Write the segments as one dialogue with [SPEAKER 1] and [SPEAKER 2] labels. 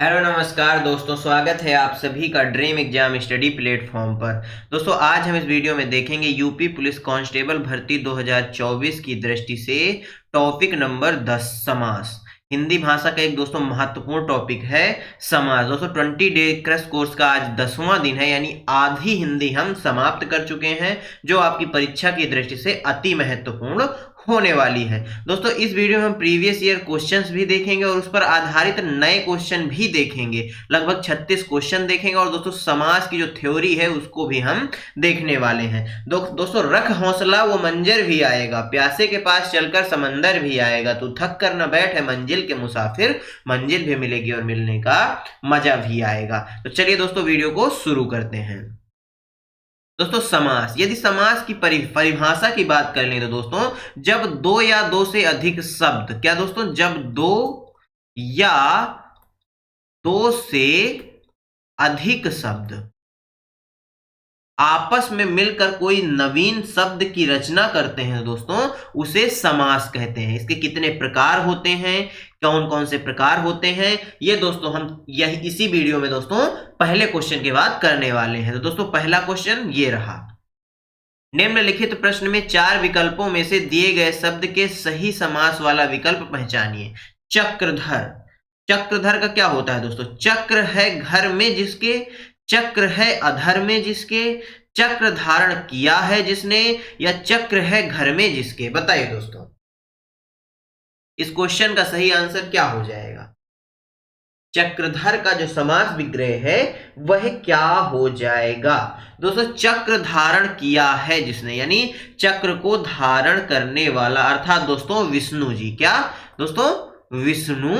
[SPEAKER 1] Hello नमस्कार दोस्तों, स्वागत है आप सभी का ड्रीम एग्जाम स्टडी प्लेटफॉर्म पर। दोस्तों आज हम इस वीडियो में देखेंगे यूपी पुलिस कांस्टेबल भर्ती 2024 की दृष्टि से टॉपिक नंबर 10 समास। हिंदी भाषा का एक दोस्तों महत्वपूर्ण टॉपिक है समास। दोस्तों 20 डे क्रैश कोर्स का आज 10वां दिन है, यानी आधी हिंदी हम समाप्त कर चुके हैं, जो आपकी परीक्षा की दृष्टि से अति महत्वपूर्ण होने वाली है। दोस्तों इस वीडियो में हम प्रीवियस ईयर क्वेश्चंस भी देखेंगे और उस पर आधारित नए क्वेश्चन भी देखेंगे। लगभग 36 क्वेश्चन देखेंगे और दोस्तों समास की जो थ्योरी है उसको भी हम देखने वाले हैं। दोस्तों रख हौसला वो मंजर भी आएगा, प्यासे के पास चलकर समंदर भी आएगा, तू थक कर न बैठ है मंजिल के मुसाफिर, मंजिल भी मिलेगी और मिलने का मजा भी आएगा। तो चलिए दोस्तों वीडियो को शुरू करते हैं। दोस्तों समास, यदि समास की परिभाषा की बात कर लें तो दोस्तों जब दो या दो से अधिक शब्द, क्या दोस्तों, जब दो या दो से अधिक शब्द आपस में मिलकर कोई नवीन शब्द की रचना करते हैं दोस्तों, उसे समास कहते हैं। इसके कितने प्रकार होते हैं, कौन कौन से प्रकार होते हैं, ये दोस्तों हम इसी वीडियो में दोस्तों पहले क्वेश्चन के बाद करने वाले हैं। तो दोस्तों पहला क्वेश्चन ये रहा, निम्नलिखित प्रश्न में 4 विकल्पों में से दिए गए शब्द के सही समास वाला विकल्प पहचानिए। चक्रधर, चक्रधर का क्या होता है दोस्तों? चक्र है घर में जिसके, चक्र है अधर में जिसके, चक्र धारण किया है जिसने, या चक्र है घर में जिसके। बताइए दोस्तों इस क्वेश्चन का सही आंसर क्या हो जाएगा? चक्रधर का जो समास विग्रह है वह क्या हो जाएगा? दोस्तों चक्र धारण किया है जिसने, यानी चक्र को धारण करने वाला, अर्थात दोस्तों विष्णु जी। क्या दोस्तों? विष्णु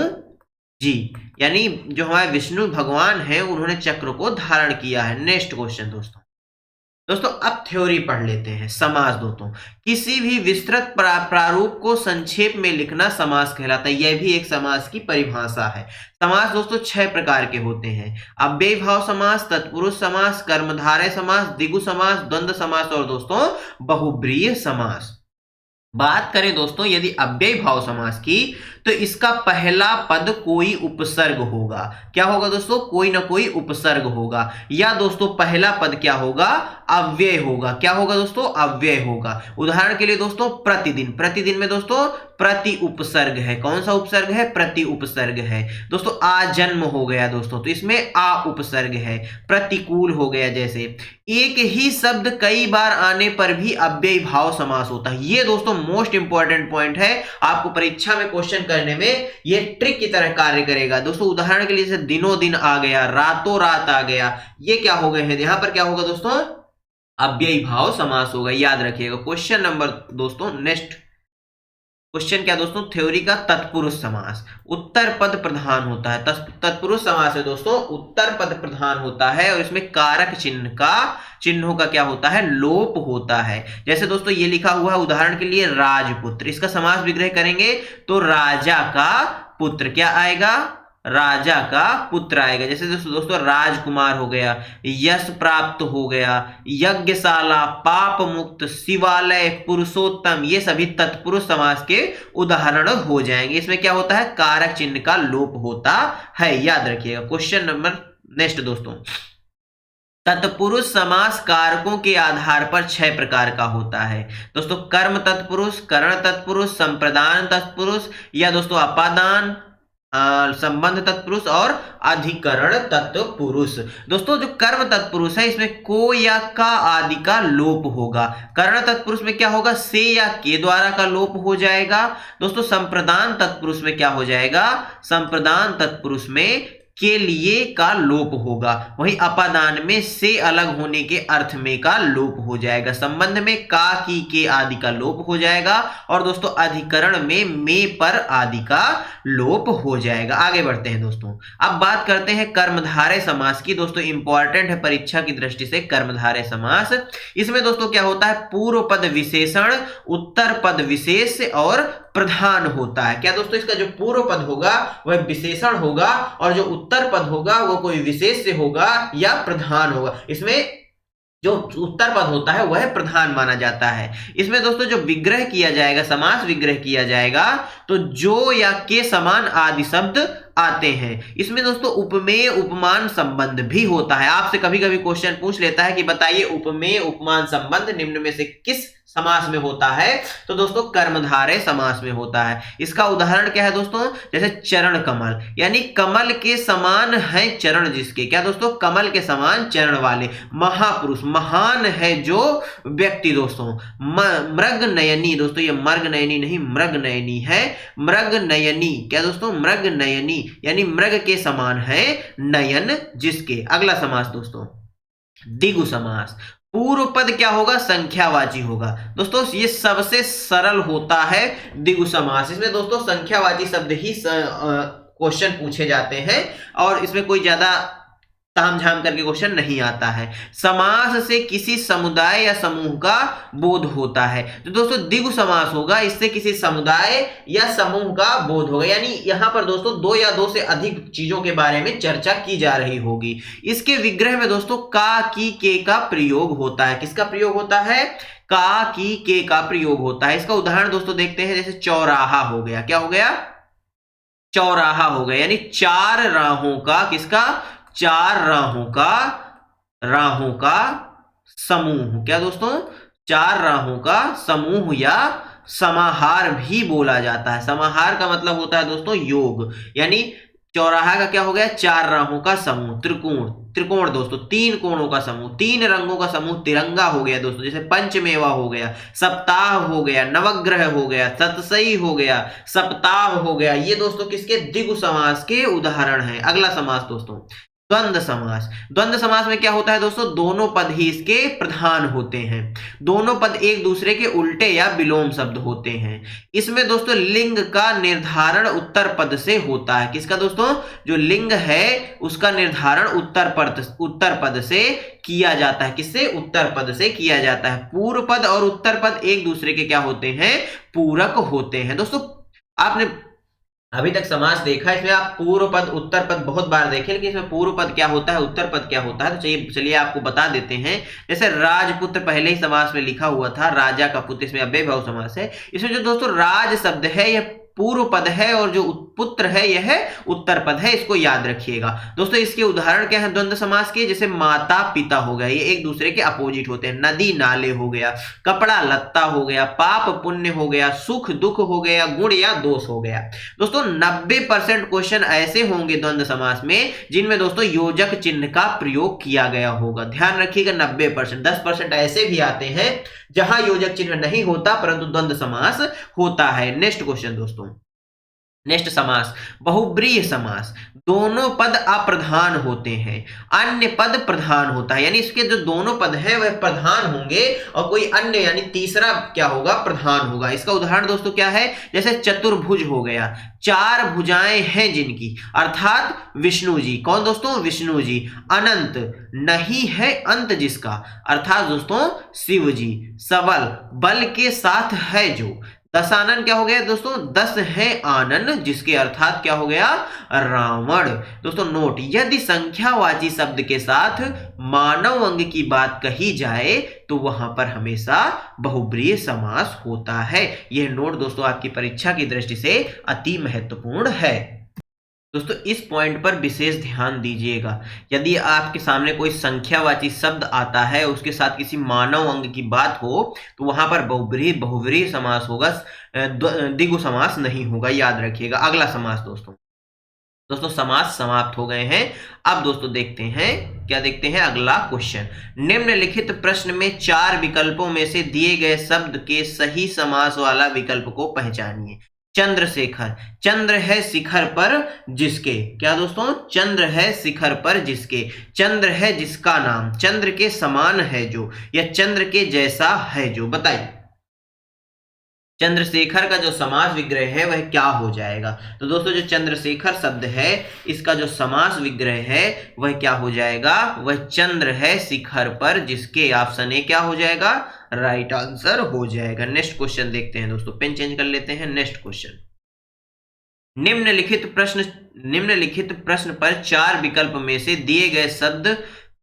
[SPEAKER 1] जी, यानी जो हमारे विष्णु भगवान हैं उन्होंने चक्र को धारण किया है। नेक्स्ट क्वेश्चन दोस्तों अब थ्योरी पढ़ लेते हैं। समास दोस्तों किसी भी विस्तृत प्रारूप को संक्षेप में लिखना समास कहलाता है। यह भी एक समास की परिभाषा है। समास दोस्तों 6 प्रकार के होते हैं: अव्ययी भाव समास, तत्पुरुष समास, कर्मधारय समास, द्विगु समास, द्वंद्व समास और दोस्तों बहुब्रीहि समास। बात करें दोस्तों यदि अव्ययी भाव समास की, तो इसका पहला पद कोई उपसर्ग होगा। क्या होगा दोस्तों? कोई ना कोई उपसर्ग होगा, या दोस्तों पहला पद क्या होगा? अव्यय होगा। क्या होगा दोस्तों? अव्यय होगा। उदाहरण के लिए दोस्तों प्रतिदिन, प्रतिदिन में दोस्तों प्रति उपसर्ग है। कौन सा उपसर्ग है? प्रति उपसर्ग है। दोस्तों आजन्म हो गया दोस्तों, तो इसमें आ उपसर्ग है। प्रतिकूल हो गया, जैसे एक ही शब्द कई बार आने पर भी अव्ययी भाव समास होता है। ये दोस्तों मोस्ट इंपॉर्टेंट पॉइंट है, आपको परीक्षा में क्वेश्चन करने में ये ट्रिक की तरह कार्य करेगा। दोस्तों उदाहरण के लिए जैसे दिनों दिन आ गया, रातों रात आ गया, ये क्या हो गए हैं? यहां पर क्या होगा दोस्तों? अव्ययी भाव समास होगा, याद रखिएगा। क्वेश्चन नंबर दोस्तों नेक्स्ट क्वेश्चन क्या दोस्तों? थ्योरी का तत्पुरुष समास। उत्तर पद प्रधान होता है। तत्पुरुष समास है दोस्तों, उत्तर पद प्रधान होता है और इसमें कारक चिन्हों का क्या होता है? लोप होता है। जैसे दोस्तों ये लिखा हुआ है उदाहरण के लिए राजपुत्र, इसका समास विग्रह करेंगे तो राजा का पुत्र, क्या आएगा? राजा का पुत्र आएगा। जैसे दोस्तों राजकुमार हो गया, यश प्राप्त हो गया, यज्ञशाला, पाप मुक्त, शिवालय, पुरुषोत्तम, ये सभी तत्पुरुष समास के उदाहरण हो जाएंगे। इसमें क्या होता है? कारक चिन्ह का लोप होता है, याद रखिएगा। क्वेश्चन नंबर नेक्स्ट दोस्तों, तत्पुरुष समास कारकों के आधार पर 6 प्रकार का होता है। दोस्तों कर्म तत्पुरुष, करण तत्पुरुष, संप्रदान तत्पुरुष, या दोस्तों अपादान, संबंध तत्पुरुष और अधिकरण तत्पुरुष। दोस्तों जो कर्म तत्पुरुष है इसमें को या का आदि का लोप होगा। करण तत्पुरुष में क्या होगा? से या के द्वारा का लोप हो जाएगा। दोस्तों संप्रदान तत्पुरुष में क्या हो जाएगा? संप्रदान तत्पुरुष में के लिए का लोप होगा। वहीं अपादान में से अलग होने के अर्थ में का लोप हो जाएगा। संबंध में का, की, के आदि का लोप हो जाएगा और दोस्तों अधिकरण में पर आदि का लोप हो जाएगा। आगे बढ़ते हैं दोस्तों, अब बात करते हैं कर्मधारय समास की। दोस्तों इंपॉर्टेंट है परीक्षा की दृष्टि से कर्मधारय समास। इसमें दोस्तों क्या होता है? पूर्व पद विशेषण, उत्तर पद विशेष और प्रधान होता है। क्या दोस्तों? इसका जो पूर्व पद होगा वह विशेषण होगा और जो उत्तर पद होगा वो कोई विशेष से होगा या प्रधान होगा। इसमें जो उत्तर पद होता है वह प्रधान माना जाता है। इसमें दोस्तों जो विग्रह किया जाएगा, समास विग्रह किया जाएगा, तो जो या के समान आदि शब्द आते हैं। इसमें दोस्तों उपमेय उपमान संबंध भी होता है। आपसे कभी कभी क्वेश्चन पूछ लेता है कि बताइए उपमेय उपमान संबंध निम्न में से किस समास में होता है, तो दोस्तों कर्मधारय समास में होता है। इसका उदाहरण क्या है दोस्तों, जैसे चरण कमल, यानी कमल के समान है चरण जिसके, क्या दोस्तों, कमल के समान चरण वाले। महापुरुष, महान है जो व्यक्ति दोस्तों। मृग नयनी, दोस्तों ये मृग नयनी नहीं मृग नयनी है, मृग नयनी, क्या दोस्तों, मृग नयनी, यानी मृग के समान है नयन जिसके। अगला समास दोस्तों दिगु समास। पूर्व पद क्या होगा, संख्यावाची होगा। दोस्तों ये सबसे सरल होता है दिगु समास। इसमें दोस्तों संख्यावाची शब्द ही क्वेश्चन पूछे जाते हैं और इसमें कोई ज्यादा तामझाम करके क्वेश्चन नहीं आता है। समास से किसी समुदाय या समूह का बोध होता है। तो दोस्तों द्विगु समास होगा, इससे किसी समुदाय या समूह का बोध होगा, यानी यहां पर दोस्तों दो या दो से अधिक चीजों के बारे में चर्चा की जा रही होगी। इसके विग्रह में दोस्तों का, की, के का प्रयोग होता है। किसका प्रयोग होता है, का, की, के का प्रयोग होता है। इसका उदाहरण दोस्तों देखते हैं, जैसे चौराहा हो गया, क्या हो गया, चौराहा हो गया, यानी चार राहों का, किसका, चार राहों का समूह, क्या दोस्तों, चार राहों का समूह या समाहार भी बोला जाता है। समाहार का मतलब होता है दोस्तों योग, यानी चौराहा का क्या हो गया, चार राहों का समूह। त्रिकोण, त्रिकोण दोस्तों तीन कोणों का समूह, तीन रंगों का समूह तिरंगा हो गया दोस्तों। जैसे पंचमेवा हो गया, सप्ताह हो गया, नवग्रह हो गया, सतसई हो गया, सप्ताह हो गया। ये दोस्तों किसके, द्विगु समास के उदाहरण है। अगला समास दोस्तों द्वंद्व समास। द्वंद्व समास में क्या होता है दोस्तों, दोनों पद ही इसके प्रधान होते हैं। दोनों पद एक दूसरे के उल्टे या विलोम शब्द होते हैं। इसमें दोस्तों लिंग का निर्धारण उत्तर पद से होता है। किसका दोस्तों, जो लिंग है उसका निर्धारण उत्तर पद से किया जाता है। किससे, उत्तर पद से किया जाता है। पूर्व पद और उत्तर पद एक दूसरे के क्या होते हैं, पूरक होते हैं। दोस्तों आपने अभी तक समास देखा, इसमें आप पूर्व पद उत्तर पद बहुत बार देखे, लेकिन इसमें पूर्व पद क्या होता है, उत्तर पद क्या होता है, तो चलिए आपको बता देते हैं। जैसे राजपुत्र पहले ही समास में लिखा हुआ था, राजा का पुत्र, इसमें अव्यय भाव समास है। इसमें जो दोस्तों राज शब्द है यह पूर्व पद है और जो पुत्र है यह उत्तर पद है, इसको याद रखिएगा। दोस्तों इसके उदाहरण क्या है द्वंद्व समास के, जैसे माता पिता हो गया, ये एक दूसरे के अपोजिट होते हैं। नदी नाले हो गया, कपड़ा लत्ता हो गया, पाप पुण्य हो गया, सुख दुख हो गया, गुण या दोष हो गया। दोस्तों 90% क्वेश्चन ऐसे होंगे द्वंद्व समास में जिनमें दोस्तों योजक चिन्ह का प्रयोग किया गया होगा। ध्यान रखिएगा 90%, 10% ऐसे भी आते हैं जहां योजक चिन्ह नहीं होता परंतु द्वंद्व समास होता है। नेक्स्ट क्वेश्चन दोस्तों, नेक्स्ट समास बहुब्रीहि समास। दोनों पद अप्रधान होते हैं, अन्य पद प्रधान होता है, यानी इसके जो दोनों पद हैं वह प्रधान होंगे और कोई अन्य यानी तीसरा क्या होगा, प्रधान होगा। इसका उदाहरण दोस्तों क्या है, जैसे चतुर्भुज हो गया, चार भुजाएं हैं जिनकी, अर्थात विष्णु जी। कौन दोस्तों, विष्णु जी। अनंत, नहीं है अंत जिसका, अर्थात दोस्तों शिव जी। सबल, बल के साथ है जो। दशानन क्या हो गया दोस्तों, 10 है आनन जिसके, अर्थात क्या हो गया, रावण। दोस्तों नोट, यदि संख्यावाची शब्द के साथ मानव अंग की बात कही जाए तो वहां पर हमेशा बहुब्रीहि समास होता है। यह नोट दोस्तों आपकी परीक्षा की दृष्टि से अति महत्वपूर्ण है। दोस्तों इस पॉइंट पर विशेष ध्यान दीजिएगा। यदि आपके सामने कोई संख्यावाची शब्द आता है उसके साथ किसी मानव अंग की बात हो तो वहां पर बहुब्रीहि समास होगा, द्विगु समास नहीं होगा, याद रखिएगा। अगला समास दोस्तों समास समाप्त हो गए हैं। अब दोस्तों देखते हैं, क्या देखते हैं, अगला क्वेश्चन। निम्नलिखित प्रश्न में 4 विकल्पों में से दिए गए शब्द के सही समास वाला विकल्प को पहचानिए। चंद्रशेखर, चंद्र है शिखर पर जिसके, क्या दोस्तों, चंद्र है शिखर पर जिसके। चंद्र है जिसका नाम, चंद्र के समान है जो, या चंद्र के जैसा है जो। बताइए चंद्रशेखर का जो समास विग्रह है वह क्या हो जाएगा। तो दोस्तों जो चंद्रशेखर शब्द है इसका जो समास विग्रह है वह क्या हो जाएगा, वह चंद्र है शिखर पर जिसके। ऑप्शन ए क्या हो जाएगा, राइट आंसर हो जाएगा। नेक्स्ट क्वेश्चन देखते हैं दोस्तों, पेन चेंज कर लेते हैं। नेक्स्ट क्वेश्चन, निम्नलिखित प्रश्न पर 4 विकल्प में से दिए गए शब्द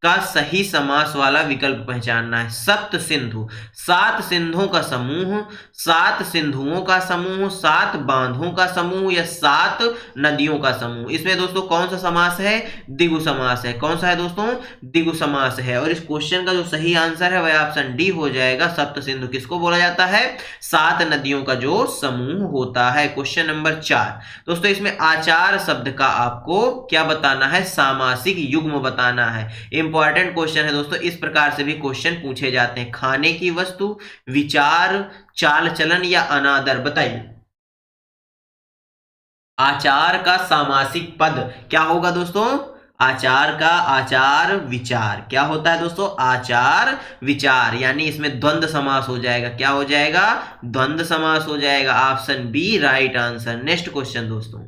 [SPEAKER 1] का सही समास वाला विकल्प पहचानना है। सप्त सिंधु, 7 सिंधुओं का समूह, 7 सिंधुओं का समूह, 7 बांधों का समूह या 7 नदियों का समूह। इसमें दोस्तों कौन सा समास है? द्विगु समास है। कौन सा है दोस्तों? द्विगु समास है। और इस क्वेश्चन का जो सही आंसर है वह ऑप्शन डी हो जाएगा। सप्त सिंधु किसको बोला जाता है? 7 नदियों का जो समूह होता है। क्वेश्चन नंबर 4 दोस्तों, इसमें आचार शब्द का आपको क्या बताना है? सामासिक युग्म बताना है। इंपॉर्टेंट क्वेश्चन है दोस्तों, इस प्रकार से भी क्वेश्चन पूछे जाते हैं। खाने की वस्तु, विचार, चाल चलन या अनादर, बताइए। आचार का सामासिक पद क्या होगा दोस्तों? आचार का आचार विचार क्या होता है दोस्तों? आचार विचार, यानी इसमें द्वंद्व समास हो जाएगा। क्या हो जाएगा? द्वंद्व समास हो जाएगा। Option B right answer. Next question दोस्तों,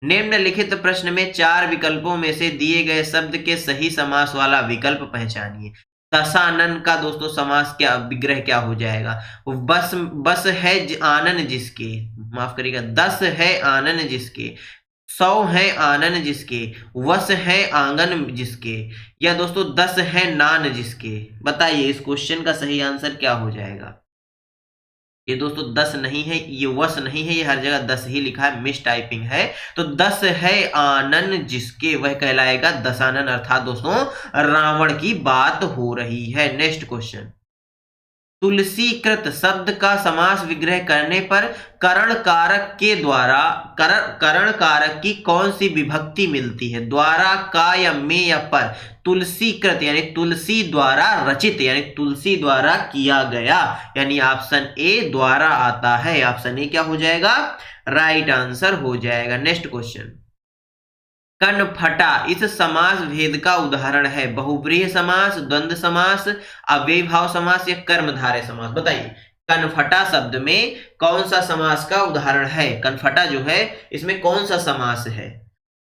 [SPEAKER 1] निम्नलिखित प्रश्न में 4 विकल्पों में से दिए गए शब्द के सही समास वाला विकल्प पहचानिए। दशानन का दोस्तों समास क्या, विग्रह क्या हो जाएगा? बस बस है आनन जिसके, माफ करिएगा, 10 है आनन जिसके, 100 है आनन जिसके, वस है आंगन जिसके, या दोस्तों 10 है नान जिसके। बताइए इस क्वेश्चन का सही आंसर क्या हो जाएगा? ये दोस्तों 10 नहीं है, ये वस नहीं है, ये हर जगह 10 ही लिखा है, मिस टाइपिंग है। तो 10 है आनन जिसके, वह कहलाएगा दशानन, अर्थात दोस्तों रावण की बात हो रही है। नेक्स्ट क्वेश्चन, तुलसीकृत शब्द का समास विग्रह करने पर करण कारक के द्वारा करण कारक की कौन सी विभक्ति मिलती है? द्वारा, का या में या पर? तुलसीकृत यानी तुलसी द्वारा रचित, यानी तुलसी द्वारा किया गया, यानी ऑप्शन ए द्वारा आता है। ऑप्शन ए क्या हो जाएगा? राइट आंसर हो जाएगा। नेक्स्ट क्वेश्चन, कनफटा इस समास भेद का उदाहरण है। बहुब्रीहि समास, द्वंद्व समास, अव्ययीभाव समास या कर्मधारय समास। बताइए कनफटा शब्द में कौन सा समास का उदाहरण है? कनफटा जो है इसमें कौन सा समास है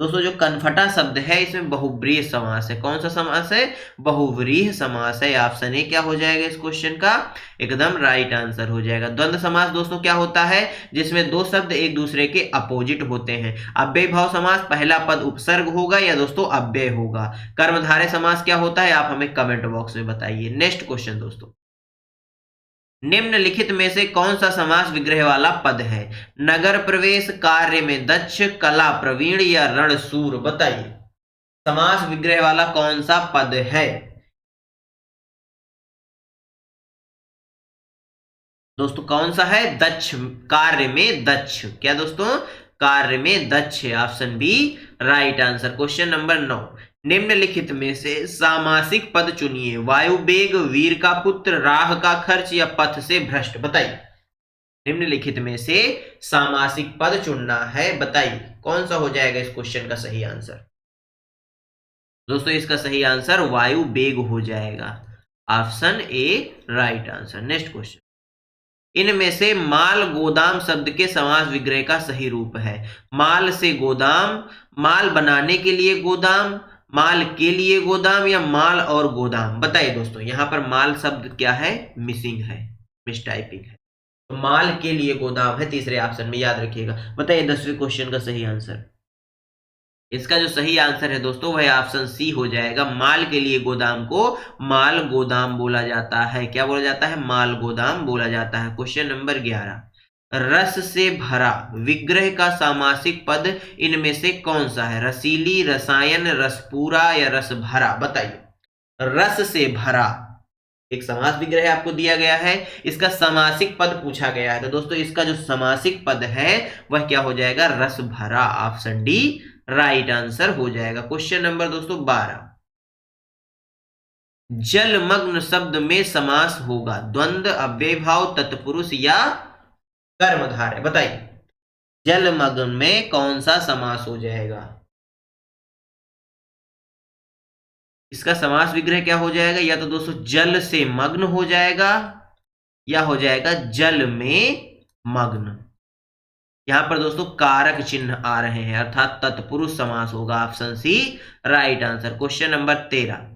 [SPEAKER 1] दोस्तों? जो कनफटा शब्द है इसमें बहुब्रीहि समास है। कौन सा समास है? बहुव्रीहि समास है। ऑप्शन ए क्या हो जाएगा इस क्वेश्चन का? एकदम राइट आंसर हो जाएगा। द्वंद्व समास दोस्तों क्या होता है? जिसमें दो शब्द एक दूसरे के अपोजिट होते हैं। अव्यय भाव समास, पहला पद उपसर्ग होगा या दोस्तों अव्यय होगा। कर्मधारय समास क्या होता है? आप हमें कमेंट बॉक्स में बताइए। नेक्स्ट क्वेश्चन दोस्तों, निम्नलिखित में से कौन सा समास विग्रह वाला पद है? नगर प्रवेश, कार्य में दक्ष, कला प्रवीण या रणशूर। बताइए समास विग्रह वाला कौन सा पद है दोस्तों? कौन सा है? दक्ष, कार्य में दक्ष। क्या दोस्तों? कार्य में दक्ष। Option B right answer. Question number 9, निम्नलिखित में से सामासिक पद चुनिए। वायु वेग, वीर का पुत्र, राह का खर्च या पथ से भ्रष्ट। बताइए निम्नलिखित में से सामासिक पद चुनना है। बताइए कौन सा हो जाएगा इस क्वेश्चन का सही आंसर? दोस्तों इसका सही आंसर वायु वेग हो जाएगा। Option A right answer. Next question, इनमें से माल गोदाम शब्द के समास विग्रह का सही रूप है। माल से गोदाम, माल बनाने के लिए गोदाम, माल के लिए गोदाम या माल और गोदाम। बताइए दोस्तों यहाँ पर माल शब्द क्या है? मिसिंग है, मिस टाइपिंग है। तो माल के लिए गोदाम है तीसरे ऑप्शन में, याद रखिएगा। बताइए 10वें क्वेश्चन का सही आंसर। इसका जो सही आंसर है दोस्तों वह ऑप्शन सी हो जाएगा। माल के लिए गोदाम को माल गोदाम बोला जाता है। क्या बोला जाता है? माल गोदाम बोला जाता है। क्वेश्चन नंबर 11, रस से भरा विग्रह का सामासिक पद इनमें से कौन सा है? रसीली, रसायन, रसपूरा या रस भरा। बताइए रस से भरा एक समास विग्रह आपको दिया गया है, इसका समासिक पद पूछा गया है। तो दोस्तों इसका जो समासिक पद है वह क्या हो जाएगा? रस भरा। ऑप्शन डी राइट आंसर हो जाएगा। क्वेश्चन नंबर दोस्तों 12, जलमग्न शब्द में समास होगा द्वंद्व, अव्ययीभाव, तत्पुरुष या कर्मधारय। बताइए जलमग्न में कौन सा समास हो जाएगा? इसका समास विग्रह क्या हो जाएगा? या तो दोस्तों जल से मग्न हो जाएगा या हो जाएगा जल में मग्न। यहां पर दोस्तों कारक चिन्ह आ रहे हैं, अर्थात तत्पुरुष समास होगा। Option C right answer. Question number 13,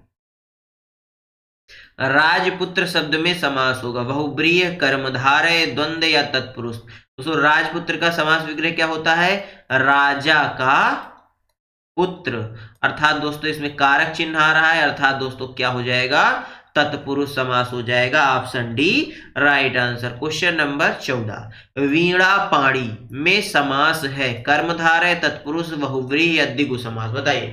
[SPEAKER 1] राजपुत्र शब्द में समास होगा बहुब्रीहि, कर्मधारय, द्वंद्व या तत्पुरुष। दोस्तों राजपुत्र का समास विग्रह क्या होता है? राजा का पुत्र, अर्थात दोस्तों इसमें कारक चिन्ह आ रहा है, अर्थात दोस्तों क्या हो जाएगा, तत्पुरुष समास हो जाएगा। Option D right answer. Question number 14, वीणा पाणी में समास है कर्मधारय, तत्पुरुष, बहुव्रीहि या द्विगु समास, बताइए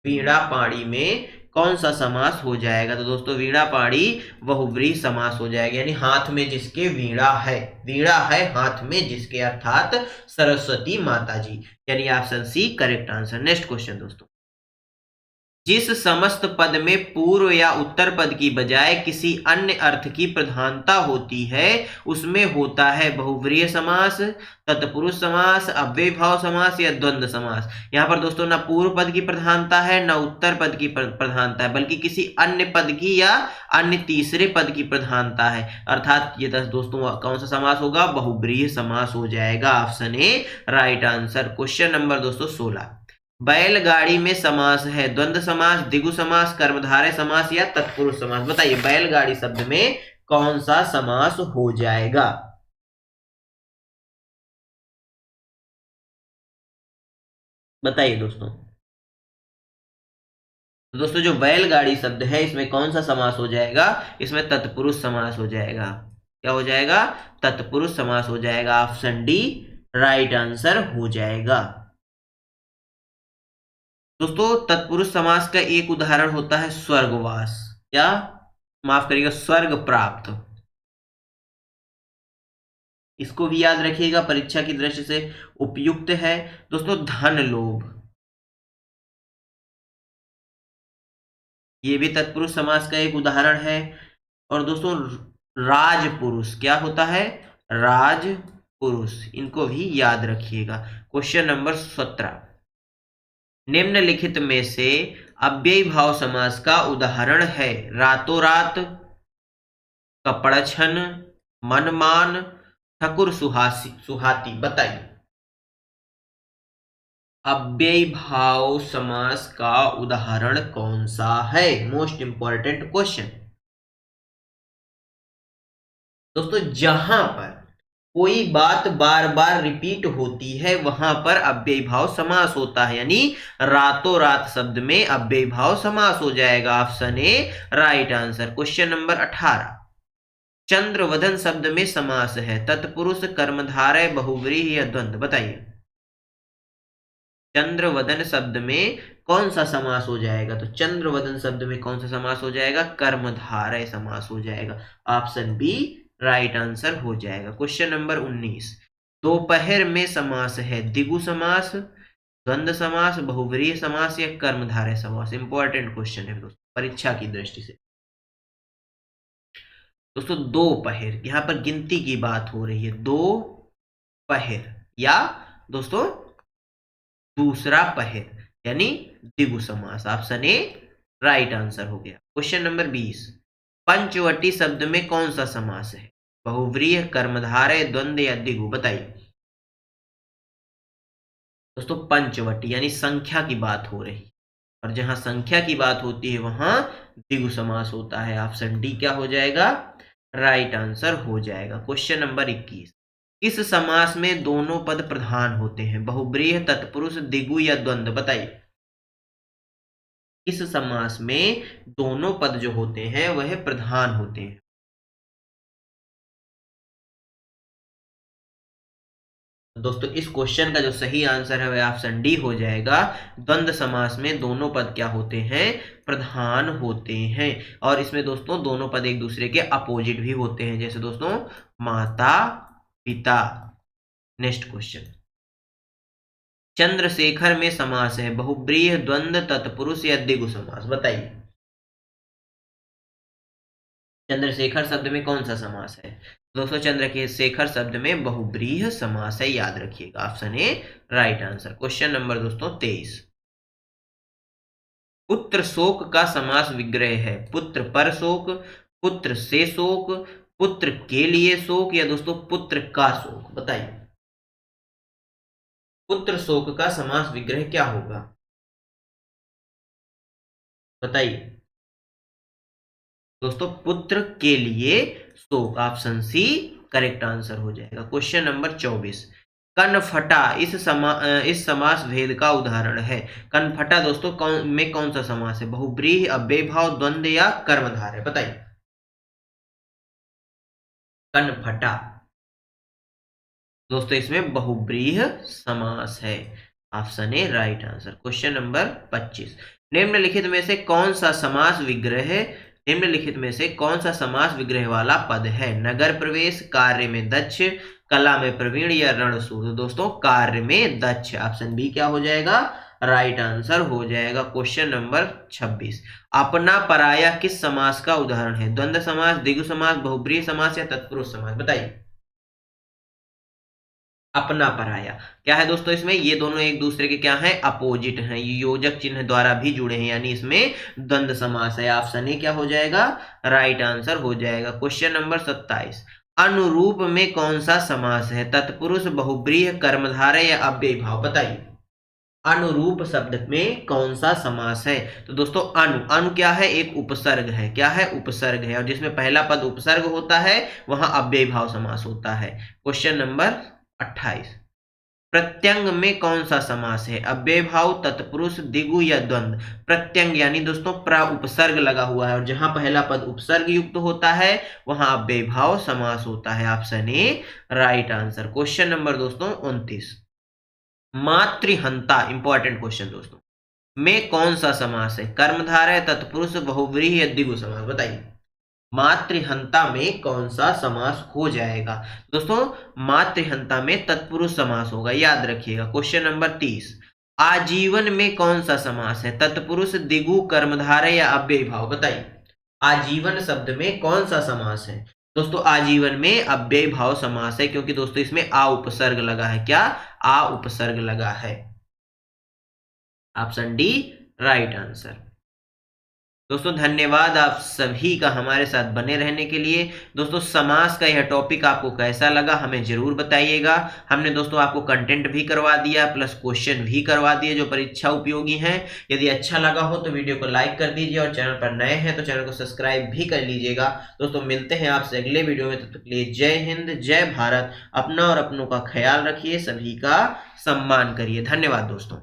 [SPEAKER 1] वीणा पाणी में कौन सा समास हो जाएगा। तो दोस्तों वीणा पाणी बहुव्रीहि समास हो जाएगा, यानी हाथ में जिसके वीणा है हाथ में जिसके, अर्थात सरस्वती माता जी, यानी option C correct answer. Next question दोस्तों, जिस समस्त पद में पूर्व या उत्तर पद की बजाय किसी अन्य अर्थ की प्रधानता होती है उसमें होता है बहुव्रीहि समास, तत्पुरुष समास, अव्ययीभाव समास या द्वंद्व समास। यहाँ पर दोस्तों ना पूर्व पद की प्रधानता है ना उत्तर पद की प्रधानता है, बल्कि किसी अन्य पद की या अन्य तीसरे पद की प्रधानता है, अर्थात ये दोस्तों कौन सा समास होगा, बहुव्रीहि समास हो जाएगा। Option A right answer. Question number दोस्तों 16, बैलगाड़ी में समास है द्वंद्व समास, द्विगु समास, कर्मधारय समास या तत्पुरुष समास, बताइए बैलगाड़ी शब्द में कौन सा समास हो जाएगा। बताइए दोस्तों। तो दोस्तों जो बैलगाड़ी शब्द है इसमें कौन सा समास हो जाएगा, इसमें तत्पुरुष समास हो जाएगा। क्या हो जाएगा, तत्पुरुष समास हो जाएगा। ऑप्शन डी राइट आंसर हो जाएगा। दोस्तों तत्पुरुष समास का एक उदाहरण होता है स्वर्गवास, क्या, माफ करिएगा, स्वर्ग प्राप्त। इसको भी याद रखिएगा, परीक्षा की दृष्टि से उपयुक्त है। दोस्तों धन लोभ, ये भी तत्पुरुष समास का एक उदाहरण है। और दोस्तों राजपुरुष क्या होता है, राजपुरुष, इनको भी याद रखिएगा। क्वेश्चन नंबर 17, निम्नलिखित में से अव्ययी भाव समास का उदाहरण है रातों रात, कपड़छन, मनमान, ठकुर सुहाती, बताइए अव्ययी भाव समास का उदाहरण कौन सा है। मोस्ट इंपॉर्टेंट क्वेश्चन दोस्तों, जहां पर कोई बात बार बार रिपीट होती है वहां पर अव्ययी भाव समास होता है, यानी रातों रात शब्द में अव्ययी भाव समास हो जाएगा। Option A right answer. Question number 18, Chandravadan शब्द में समास है तत्पुरुष, कर्मधारय, बहुव्रीहि या द्वंद्व, बताइए चंद्रवदन शब्द में कौन सा समास हो जाएगा। तो चंद्रवदन शब्द में कौन सा समास हो जाएगा, कर्मधारय समास हो जाएगा। ऑप्शन बी राइट आंसर हो जाएगा। क्वेश्चन नंबर 19, दोपहर में समास है द्विगु समास, द्वंद्व समास, बहुव्रीहि समास या कर्मधारय समास। इंपॉर्टेंट क्वेश्चन है दोस्तों परीक्षा की दृष्टि से। दोस्तों दोपहर, यहां पर गिनती की बात हो रही है, दो पहर या दोस्तों दूसरा पहर, यानी द्विगु समास। ऑप्शन ए राइट आंसर हो गया। क्वेश्चन नंबर 20, पंचवटी शब्द में कौन सा समास है, बहुव्रीहि, कर्मधारय, द्वंद्व या द्विगु, बताइए दोस्तों पंचवटी यानी संख्या की बात हो रही है, और जहां संख्या की बात होती है वहां द्विगु समास होता है। ऑप्शन डी क्या हो जाएगा, राइट आंसर हो जाएगा। क्वेश्चन नंबर 21, इस समास में दोनों पद प्रधान होते हैं, बहुव्रीहि, तत्पुरुष, द्विगु या द्वंद्व, बताइए इस समास में दोनों पद जो होते हैं वह प्रधान होते हैं। दोस्तों इस क्वेश्चन का जो सही आंसर है वह ऑप्शन डी हो जाएगा। द्वंद्व समास में दोनों पद क्या होते हैं, प्रधान होते हैं। और इसमें दोस्तों दोनों पद एक दूसरे के अपोजिट भी होते हैं, जैसे दोस्तों माता पिता। नेक्स्ट क्वेश्चन, चंद्रशेखर में समास है बहुव्रीहि, द्वंद्व, तत्पुरुष या द्विगु समास, बताइए चंद्रशेखर शब्द में कौन सा समास है। दोस्तों चंद्रशेखर शब्द में बहुव्रीहि समास है, याद रखिएगा। Option A right answer. Question number दोस्तों 23, पुत्र शोक का समास विग्रह है पुत्र पर शोक, पुत्र से शोक, पुत्र के लिए शोक या दोस्तों पुत्र का शोक, बताइए पुत्र शोक का समास विग्रह क्या होगा, बताइए दोस्तों पुत्र के लिए शोक। ऑप्शन सी करेक्ट आंसर हो जाएगा। क्वेश्चन नंबर 24, कनफटा इस समास भेद का उदाहरण है। कनफटा दोस्तों कौन सा समास है? बहुब्रीहि, अव्ययीभाव, द्वंद्व या कर्मधारय? बताइए। कनफटा दोस्तों इसमें बहुब्रीहि समास है। Option A right answer. Question number 25, निम्नलिखित में से कौन सा समास विग्रह निम्नलिखित में से कौन सा समास विग्रह वाला पद है? नगर प्रवेश, कार्य में दक्ष, कला में प्रवीण या रणशूर? तो दोस्तों कार्य में दक्ष, ऑप्शन बी क्या हो जाएगा? राइट आंसर हो जाएगा। क्वेश्चन नंबर 26, अपना पराया किस समास का उदाहरण है? द्वंद्व समास, द्विगु समास, बहुब्रीहि समास या तत्पुरुष समास? बताइए। अपना पराया क्या है दोस्तों? इसमें ये दोनों एक दूसरे के क्या हैं? अपोजिट हैं, ये योजक चिन्ह द्वारा भी जुड़े हैं, यानी इसमें द्वंद्व समास है। ऑप्शन ए क्या हो जाएगा? राइट आंसर हो जाएगा। क्वेश्चन नंबर 27, अनुरूप में कौन सा समास है? तत्पुरुष, बहुब्रीहि, कर्मधारय या अव्ययीभाव? बताइए। अनुरूप शब्द में कौन सा समास है? तो दोस्तों अनु क्या है? एक उपसर्ग है। क्या है? उपसर्ग है, और जिसमें पहला पद उपसर्ग होता है वहां अव्ययीभाव समास होता है। क्वेश्चन नंबर 28, प्रत्यंग में कौन सा समास है? अव्ययीभाव, तत्पुरुष, द्विगु या द्वंद्व? प्रत्यंग यानी दोस्तों प्र उपसर्ग लगा हुआ है, और जहां पहला पद उपसर्ग युक्त होता है वहां अव्ययीभाव समास होता है। Option A right answer. Question number दोस्तों 29, मातृहंता, इंपॉर्टेंट क्वेश्चन दोस्तों, में कौन सा समास है? कर्मधारय, तत्पुरुष, बहुव्रीहि या द्विगु समास? बताइए। मातृहंता में कौन सा समास हो जाएगा? दोस्तों मातृहंता में तत्पुरुष समास होगा, याद रखिएगा। क्वेश्चन नंबर 30, आजीवन में कौन सा समास है? तत्पुरुष, द्विगु, कर्मधारय या अव्ययीभाव? बताइए। आजीवन शब्द में कौन सा समास है? दोस्तों आजीवन में अव्ययीभाव समास है, क्योंकि दोस्तों इसमें आ उपसर्ग लगा है। क्या? आ उपसर्ग लगा है। Option D right answer. दोस्तों धन्यवाद आप सभी का हमारे साथ बने रहने के लिए। दोस्तों समास का यह टॉपिक आपको कैसा लगा हमें जरूर बताइएगा। हमने दोस्तों आपको कंटेंट भी करवा दिया, प्लस क्वेश्चन भी करवा दिए जो परीक्षा उपयोगी हैं। यदि अच्छा लगा हो तो वीडियो को लाइक कर दीजिए, और चैनल पर नए हैं तो चैनल को सब्सक्राइब भी कर लीजिएगा। दोस्तों मिलते हैं आपसे अगले वीडियो में, तब तक के लिए जय हिंद, जय भारत। अपना और अपनों का ख्याल रखिए, सभी का सम्मान करिए। धन्यवाद दोस्तों।